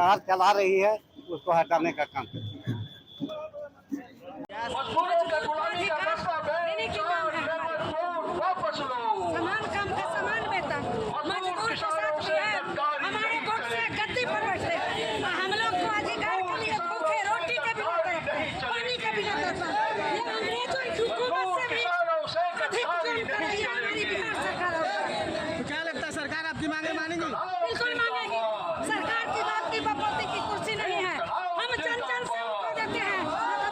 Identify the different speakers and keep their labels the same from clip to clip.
Speaker 1: सरकार चला रही है उसको हटाने का काम करें।
Speaker 2: समान काम का समान वेतन, मजदूर के साथ भी है, हमारे वोट से गद्दी पर बैठते, हम लोग को अधिकार के लिए भूखे रोटी के भी नहीं करते, पानी के भी नहीं करते। ये अंग्रेजों की हुकूमत से भी अधिक जुल्म कर रही है हमारी बिहार सरकार।
Speaker 3: तो क्या लगता है सरकार आपकी मांगे मानेगी?
Speaker 2: बिल्कुल मांगेगी। सरकार की बात की बपोती की कुर्सी नहीं है, हम जन जन से उनको देते हैं।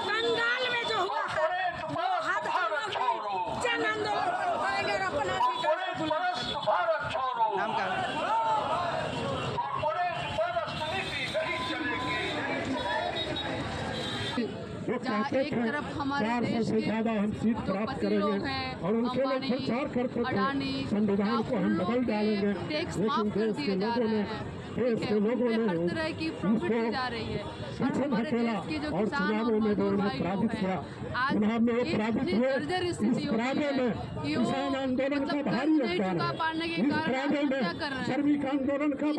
Speaker 2: बंगाल में जो हुआ है वो हद हम लोग भी जन आंदोलन पर उठाएंगे और अपना
Speaker 3: नाम का
Speaker 4: जहाँ एक तरफ हमारे देश के जो पति लोग हैं, अंबानी, अडानी, टाटा, टैक्स माफ कर दिए जा रहे हैं, ठीक है, उनपे हर तरह की प्रॉफिट दी जा रही है। और हमारे देश के जो किसान और मजदूर भाई लोग हैं, आज इतनी जर्जर स्थिति हो गई है कि वो मतलब कर्ज नहीं चुका पाने के कारण आत्महत्या कर रहे हैं। इसलिए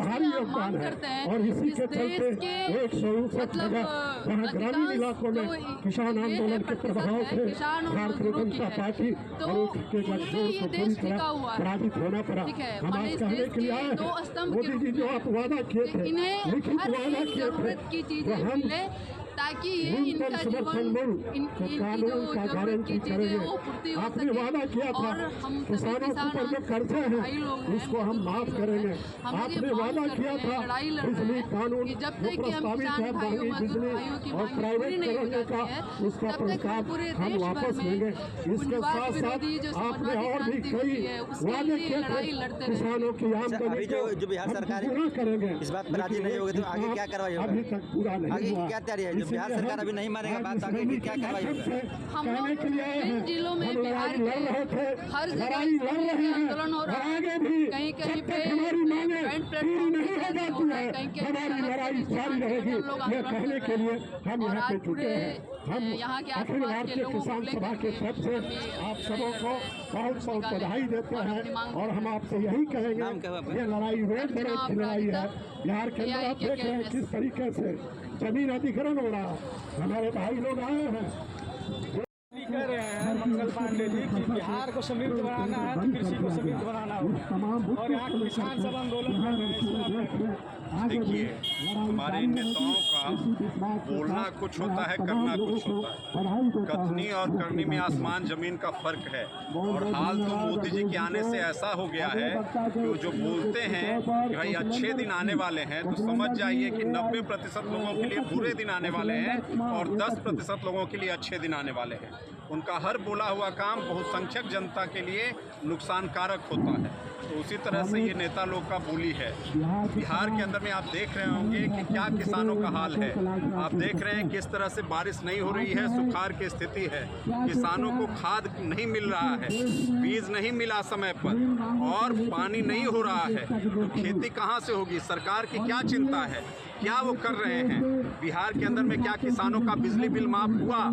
Speaker 4: हम मांग करते हैं इस देश के मतलब किसान आंदोलन के प्रभाव से भारतीय जनता पार्टी और ये देश टिका हुआ है, ठीक है। हमें इस देश के दो स्तंभ के रूप में इन्हें हर एक जरूरत की चीजें मिले ताकि ये इनका जीवन इनकी जो जरूरत की चीजें वो पूर्ति हो सके। और हम सभी किसान भाई लोग
Speaker 5: इसको हम माफ करेंगे। आपने वादा किया था बिजली कानून
Speaker 4: कि जब तक कि हम किसान भाइयों मजदूर भाइयों की मांग पूरी नहीं हो जाती है
Speaker 5: उसका
Speaker 4: तब तक हम पूरे देश भर में उन्माद विरोधी जो समाजवादी क्रांति है उसके लिए लड़ाई लड़ते
Speaker 5: किसानों की
Speaker 3: अभी जो बिहार सरकार
Speaker 5: करेंगे।
Speaker 3: इस बात पर राजी नहीं होगी तो आगे क्या कार्रवाई होगी?
Speaker 5: अभी तक पूरा नहीं
Speaker 3: आगे
Speaker 5: हुआ।
Speaker 3: क्या तैयारी है? जो बिहार सरकार अभी नहीं मानेगा बात तो आगे क्या कार्रवाई होगी?
Speaker 4: हम लोग इन जिलों में बिहार के हर जगह आंदोलन हो रहा है। कहीं कहीं पे बैंड प्लेटफॉर्म हो रहा है, कहीं कहीं लोग आंदोलन कर रहे हैं। और आज पूरे यहाँ के आसपास के लोगों को लेकर के
Speaker 5: आप सबों को बहुत बहुत बधाई देते हैं और हम आपसे यही कहेंगे ये लड़ाई रेत बरेत की लड़ाई है। बिहार के अंदर आप देख रहे हैं किस तरीके से जमीन अधिग्रहण हो रहा है। हमारे भाई लोग आए हैं
Speaker 6: कह रहे हैं मंगल पांडे जी कि बिहार को समृद्ध बनाना है तो कृषि को समृद्ध बनाना होगा और यहाँ किसान सब आंदोलन कर रहे हैं।
Speaker 7: देखिए, हमारे नेताओं का बोलना कुछ होता है, करना कुछ होता है। कथनी और करनी में आसमान जमीन का फर्क है। और हाल तो मोदी जी के आने से ऐसा हो गया है कि वो जो बोलते हैं कि भाई अच्छे दिन आने वाले हैं, तो समझ जाइए कि 90% लोगों के लिए बुरे दिन आने वाले हैं और 10% लोगों के लिए अच्छे दिन आने वाले हैं। उनका हर बोला हुआ काम बहुसंख्यक जनता के लिए नुकसानकारक होता है। तो उसी तरह से ये नेता लोग का बोली है। बिहार के अंदर में आप देख रहे होंगे कि क्या किसानों का हाल है। आप देख रहे हैं किस तरह से बारिश नहीं हो रही है, सुखाड़ की स्थिति है। किसानों को खाद नहीं मिल रहा है, बीज नहीं मिला समय पर और पानी नहीं हो रहा है, तो खेती कहाँ से होगी? सरकार की क्या चिंता है? क्या वो कर रहे हैं? बिहार के अंदर में क्या किसानों का बिजली बिल माफ हुआ?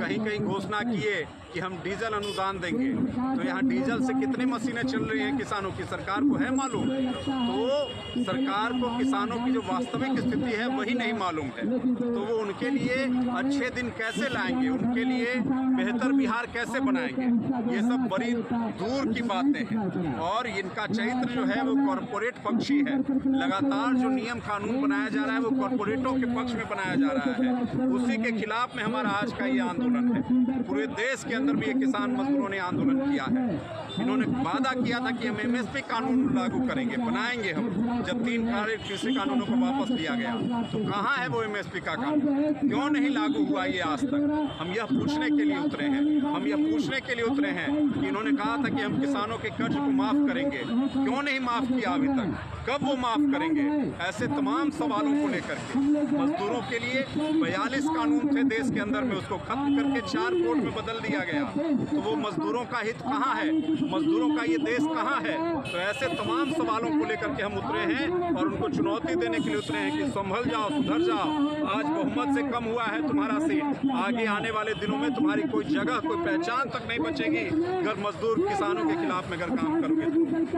Speaker 7: कहीं कहीं घोषणा किए कि हम डीजल अनुदान देंगे, तो यहाँ डीजल से कितनी मशीनें चल रही हैं किसानों की, सरकार को है मालूम? तो सरकार को किसानों की जो वास्तविक स्थिति है वही नहीं मालूम है। तो वो उनके लिए अच्छे दिन कैसे लाएंगे, उनके लिए बेहतर बिहार कैसे बनाएंगे? ये सब बड़ी दूर की बातें हैं। और इनका चरित्र जो है वो कॉरपोरेट पक्षी है। लगातार जो नियम कानून बनाया जा रहा है वो कॉरपोरेटों के पक्ष में बनाया जा रहा है। उसी के खिलाफ में हमारा आज का ये आंदोलन है। पूरे देश के अंदर भी ये किसान मजदूरों ने आंदोलन किया है। इन्होंने वादा किया था कि हम MSP कानून लागू करेंगे, बनाएंगे हम। जब 3 कृषि कानूनों को वापस लिया गया तो कहाँ है वो MSP का कानून? क्यों नहीं लागू हुआ ये आज तक? हम यह पूछने के लिए उतरे हैं। हम यह पूछने के लिए उतरे हैं कि इन्होंने कहा था कि हम किसानों के कर्ज को माफ़ करेंगे, क्यों नहीं माफ़ किया अभी तक? कब वो माफ़ करेंगे? ऐसे तमाम सवालों को लेकर के मजदूरों के लिए 42 कानून थे देश के अंदर में, उसको खत्म करके 4 कोड में बदल दिया गया। तो वो मजदूरों का हित कहाँ है? मजदूरों का ये देश कहाँ है? तो ऐसे तमाम सवालों को लेकर के हम उतरे हैं और उनको चुनौती देने के लिए उतरे हैं कि संभल जाओ, सुधर जाओ। आज बहुमत से कम हुआ है तुम्हारा सीट, आगे आने वाले दिनों में तुम्हारी कोई जगह, कोई पहचान तक नहीं बचेगी अगर मजदूर किसानों के खिलाफ में अगर काम करोगे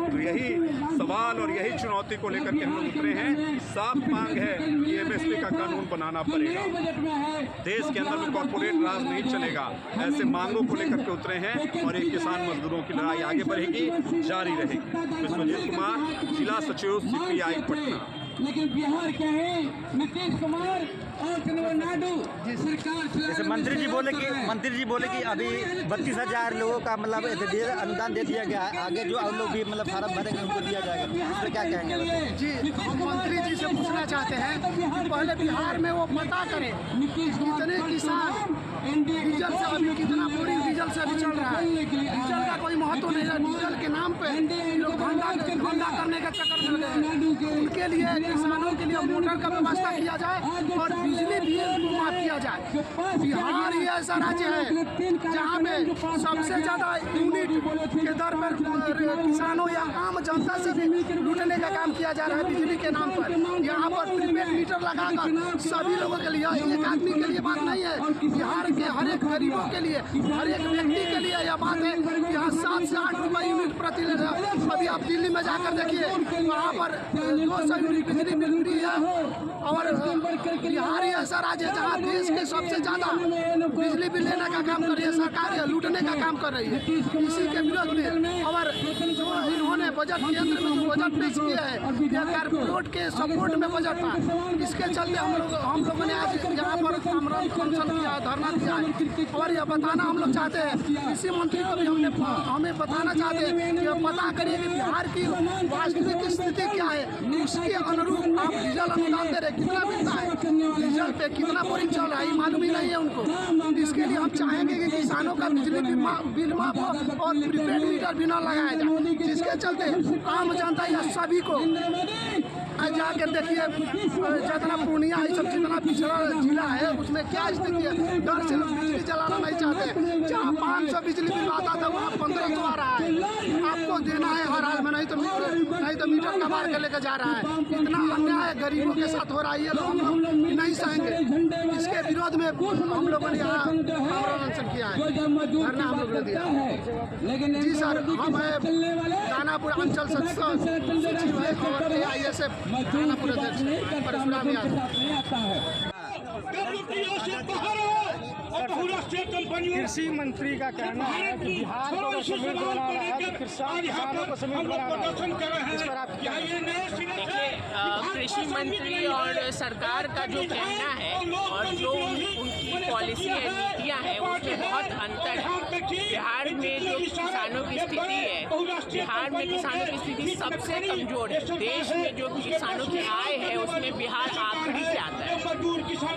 Speaker 7: तो यही सवाल और यही चुनौती को लेकर के हम लोग उतरे हैं। साफ मांग है कि कानून बनाना पड़ेगा। देश के अंदर में कॉर्पोरेट राज नहीं चलेगा। ऐसे मांगों को लेकर के उतरे हैं और ये किसान मजदूरों की लड़ाई आगे बढ़ेगी, जारी रहेगी। विश्वजीत कुमार, जिला सचिव CPI पटना।
Speaker 8: लेकिन बिहार क्या है, नीतीश कुमार और तमिलनाडु सरकार।
Speaker 3: जैसे मंत्री जी बोले कि अभी 32,000 लोगों का मतलब अनुदान दे दिया गया है, आगे जो और लोग भी मतलब फार्म भरेंगे उनको दिया जाएगा, इस पर क्या कहेंगे?
Speaker 6: जी, हम मंत्री जी से पूछना चाहते हैं कि पहले बिहार में वो पता करें कितने किसान डीजल से अभी कितना बोरिंग डीजल से अभी चल रहा है। डीजल का कोई महत्व नहीं है। डीजल के नाम पे लोग धंधा करने के चक्कर में लगे हैं। उनके लिए, किसानों के लिए मोटर का व्यवस्था किया जाए और बिजली भी माफ किया जाए। बिहार ही ऐसा राज्य है जहाँ पे सबसे ज़्यादा यूनिट के दर पर किसानों या आम जनता से भी लूटने का काम किया जा रहा है बिजली के नाम पर। यहाँ पर प्रीपेड मीटर लगाकर सभी लोगों के लिए, एक आदमी के लिए बात नहीं है, बिहार के हर एक गरीबों के लिए, हर एक व्यक्ति के लिए यह बात है। यहाँ 7 से 8 रुपये यूनिट प्रति लीटर। अभी आप दिल्ली में जाकर देखिए, वहाँ पर 200 यूनिट बिजली मिल रही है। और बिहार ही ऐसा राज्य है जहाँ देश के सबसे ज़्यादा बिजली बिल लेने का काम कर रही है सरकार, लूटने का काम कर रही है। इसी के विरोध में और जो इन्होंने बजट केंद्र में जो बजट पेश किया है, यह कॉर्पोरेट के सपोर्ट में बजट था। इसके चलते हम लोगों ने आज यहाँ पर अनशन किया है, धरना दिया है। और यह बताना हम लोग चाहते हैं, कृषि मंत्री को भी हमें बताना चाहते हैं कि पता करिए कि बिहार की वास्तविक स्थिति क्या है, उसके अनुरूप आप डीजल अनुदान दे रहे, कितना मिलता है, डीजल पे कितना बोरिंग चल रहा है, मालूम ही नहीं है उनको। इसके लिए हम चाहेंगे कि किसानों का बिजली बिल माफ हो और प्रीपेड मीटर भी न लगाया जाए, जिसके चलते आम जनता या सभी को जाकर देखिए जितना पूर्णिया है, सब जितना पिछड़ा जिला है उसमें क्या स्थिति है। डर से लोग बिजली जलाना नहीं चाहते। जहाँ 500 बिजली बिल आता था वहाँ 1500 आ रहा है। आपको देना है हर हाल में, नहीं तो मीटर कबाड़ के लेकर जा रहा है। इतना अन्याय गरीबों के साथ हो रहा है, ये लोग हम लोग नहीं सहेंगे। इसके विरोध में हम लोगों ने यहाँ अनशन किया है, धरना हम लोगों ने दिया। जी सर, हम दानापुर अंचल सचिव है और AISF दानापुर अध्यक्ष परशुराम यादव। कृषि मंत्री का कहना है कि बिहार को समेत बना रहा है, किसानों को समेत बना रहा है। इस पर आप क्या?
Speaker 9: कृषि मंत्री और सरकार का जो कहना है और जो उनकी पॉलिसी है, नीतियाँ हैं, उसमें बहुत अंतर है। बिहार में जो किसानों की स्थिति है, बिहार में किसानों की स्थिति सबसे कमजोर है। देश में जो किसानों की आय है उसमें बिहार आखिरी पे आता है।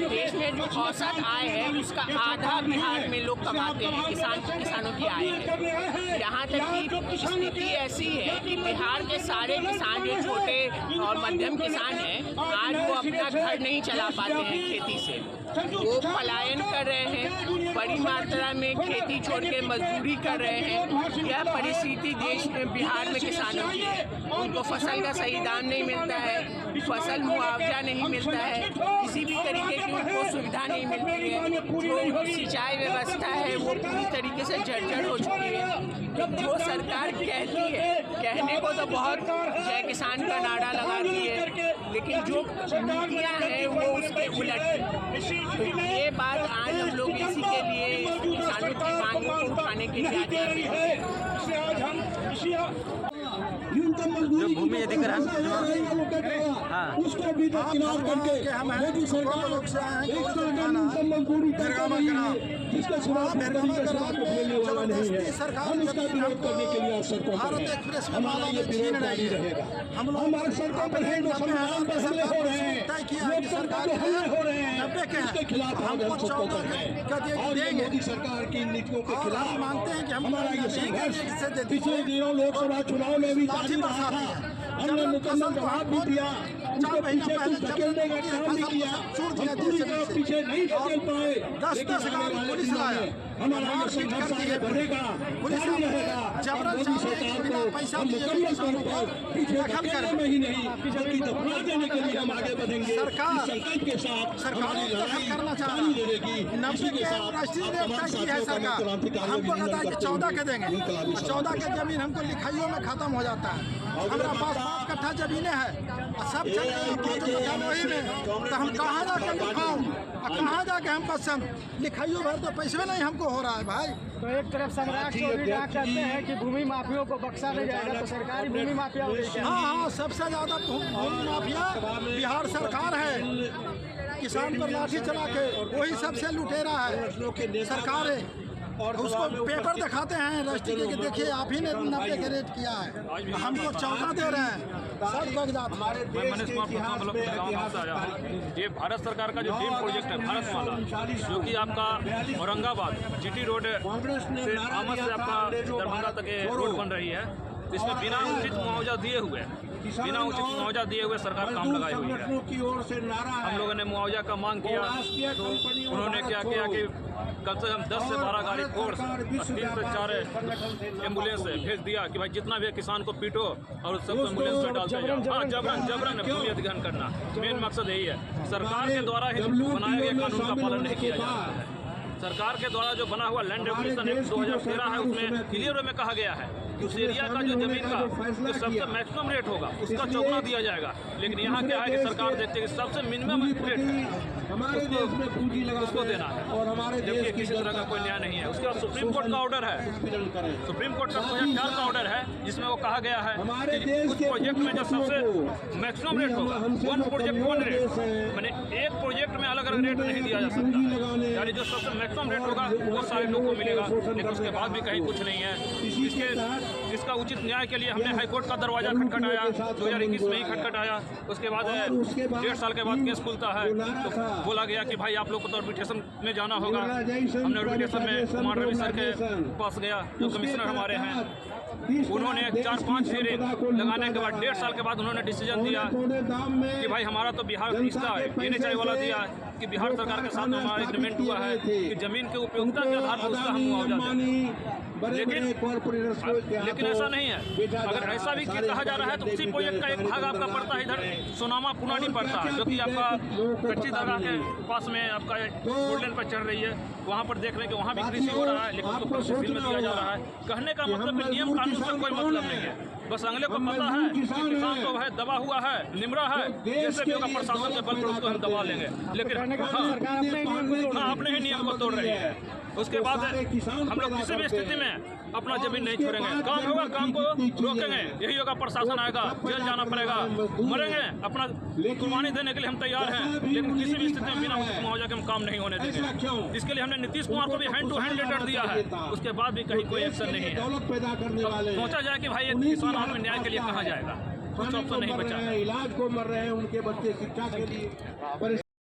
Speaker 9: देश में जो औसत आय है उसका आधा बिहार में लोग कमाते हैं, किसानों की आय है। यहाँ तक की स्थिति ऐसी है कि बिहार के सारे किसान जो छोटे और मध्यम किसान हैं, आज वो अपना घर नहीं चला पाते हैं खेती से। वो पलायन कर रहे हैं, बड़ी मात्रा में खेती छोड़ के मजदूरी कर रहे हैं। यह परिस्थिति देश में बिहार में किसानों की है। उनको फसल का सही दाम नहीं मिलता है, फसल मुआवजा नहीं मिलता है, किसी भी तरीके की उनको सुविधा नहीं मिलती है। जो सिंचाई व्यवस्था है वो पूरी तरीके से जर्जर हो चुकी है। जो सरकार कहती है, कहने को तो बहुत जय किसान का नारा लगाती है, लेकिन जो नीतियाँ हैं वो उसके उलट है। तो ये बात आज हम लोग इसी के लिए किसानों की मांगों को उठाने के लिए
Speaker 3: जो भूमि अधिग्रहण
Speaker 5: उसको भी दरकिनार करके मोदी सरकार न्यूनतम मजदूरी जिसके खिलाफ मिलने वाला नहीं है। हम इसका विरोध करने के लिए सड़कों पर हैं। हमारा ये विरोध जारी रहेगा। हमारे सड़कों पर हैं, जो संविधान पर हमले हो रहे हैं, लोकतंत्र पर हमले हो रहे हैं, इसके खिलाफ हम सड़कों पर हैं। और ये मोदी सरकार की नीतियों के खिलाफ मांगते हैं कि हमारा ये संघर्ष पिछले दिनों लोकसभा चुनाव में भी जारी रहा था। हमने मुकम्मल जवाब भी दिया, उनके पीछे कुछ धकेलने का काम भी किया। हम पूरी तरह पीछे नहीं धकेल पाए, लेकिन आने वाले दिनों में हमारा ये संघर्ष आगे बढ़ेगा, जारी रहेगा। मोदी सरकार को हम मुकम्मल तौर पर पीछे धकेलने में ही नहीं बल्कि दफना देने के लिए हम आगे बढ़ेंगे। इस संकल्प के साथ हमारी लड़ाई जारी रहेगी। इसी के साथ तमाम साथियों का मैं क्रांतिकारियों
Speaker 6: हमको 14 के देंगे, 14 के जमीन हमको लिखाइयों में खत्म हो जाता है। हमारा पास 5 कट्ठा जमीनें हैं, सब चल रहे वही में, तो हम कहाँ जाकर लिखाऊँ और कहाँ जाके हम पसंद लिखाइयो भर तो पैसे नहीं हमको हो रहा है भाई।
Speaker 10: तो एक तरफ सम्राट चौधरी कहते हैं कि भूमि माफियों को बख्शा नहीं जाएगा, तो सरकारी भूमि माफिया हो गई।
Speaker 6: हाँ, सबसे ज़्यादा भूमि माफिया बिहार सरकार है। किसान पर लाठी चला के वही सबसे लुटेरा है सरकार है। और उसको पेपर दिखाते हैं रजिस्ट्री के, देखिए आप ही ने 90 के रेट किया है, हमको 14 दे रहे हैं सब कागजात।
Speaker 11: ये भारत सरकार का जो ड्रीम प्रोजेक्ट है भारतमाला, जो कि आपका औरंगाबाद जीटी रोड से आमद से आपका दरभंगा तक ये रोड बन रही है, इसमें बिना उचित मुआवजा दिए हुए सरकार काम लगाई हुई है। हम लोगों ने मुआवजा का मांग किया तो उन्होंने क्या किया कि कम से कम 10 से 12 गाड़ी फोर्स 3 से 4 एम्बुलेंस भेज दिया कि भाई जितना भी किसान को पीटो और सबको एम्बुलेंस में डालते जाओ। हाँ, जबरन भूमि अधिग्रहण करना मेन मकसद यही है। सरकार के द्वारा ही बनाए गए कानून का पालन नहीं किया जा रहा है। सरकार के द्वारा जो बना हुआ लैंड रेगुलेशन एक्ट 2013 है, उसमें क्लियर में कहा गया है कि उस एरिया का जो जमीन का जो सबसे मैक्सिमम रेट होगा उसका चौगुना दिया जाएगा। लेकिन यहाँ क्या है कि सरकार देखते हैं कि सबसे मिनिमम रेट है उसको देना है, जबकि किसी तरह का कोई न्याय नहीं है। उसके बाद सुप्रीम कोर्ट का ऑर्डर है, सुप्रीम कोर्ट का 2004 का ऑर्डर है, जिसमें वो कहा गया है कि कुछ प्रोजेक्ट में जो सबसे मैक्सिमम रेट होगा, 1 प्रोजेक्ट 1 रेट, मैंने एक प्रोजेक्ट में अलग अलग रेट नहीं दिया जा सकता। यानी जो सबसे मैक्सिमम रेट होगा वो सारे लोग को मिलेगा, लेकिन उसके बाद भी कहीं कुछ नहीं है। इसका उचित न्याय के लिए हमने हाईकोर्ट का दरवाजा खटखटाया, 2021 में ही खटखटाया। उसके बाद 1.5 साल के बाद केस खुलता है तो बोला गया कि भाई आप लोग को तो आर्बिट्रेशन में जाना होगा। हमने आर्बिट्रेशन में कुमार रवि सर के पास गया, जो कमिश्नर हमारे हैं, उन्होंने 4-5 फेरे लगाने के बाद 1.5 साल के बाद उन्होंने डिसीजन दिया कि भाई हमारा तो बिहार रिश्ता है, NHI वाला दिया कि बिहार सरकार के साथ हमारा एग्रीमेंट हुआ है कि जमीन के उपयोगिता के आधार पर उसका हम मुआवजा दें। लेकिन ऐसा नहीं है। अगर ऐसा भी कहा जा रहा है तो उसी प्रोजेक्ट का एक भाग आपका पड़ता है इधर सोनामा पुनाडी पड़ता है, जो कि आपका कच्ची दरगाह के पास में आपका रोड पर चढ़ रही है। वहाँ पर देख रहे हैं कि वहाँ भी कृषि हो रहा है, लेकिन उसको प्रोसेसिंग में दिया जा रहा है। कहने का मतलब नियम कानून का कोई मतलब नहीं है। बस अगले को पता है कि किसान तो है दबा हुआ है, निमरा है, जैसे भी होगा प्रशासन के बल पर उसको हम दबा लेंगे। लेकिन अपने ही नियम को तोड़ रही है। उसके बाद हम लोग किसी भी स्थिति में अपना जमीन नहीं छोड़ेंगे। काम होगा, काम को रोकेंगे, यही होगा, प्रशासन आएगा, जेल जाना पड़ेगा, मरेंगे, अपना कुर्बानी देने के लिए हम तैयार हैं। लेकिन किसी भी स्थिति में बिना उचित मुआवजा के हम काम नहीं होने देंगे। इसके लिए हमने नीतीश कुमार को भी हैंड टू हैंड लेटर दिया है, उसके बाद भी कहीं कोई एक्शन नहीं है। सोचा जाए कि भाई एक किसान आदमी न्याय के लिए कहाँ जाएगा, कुछ ऑप्शन नहीं बचा है।
Speaker 5: इलाज को मर रहे हैं, उनके बच्चे शिक्षा के लिए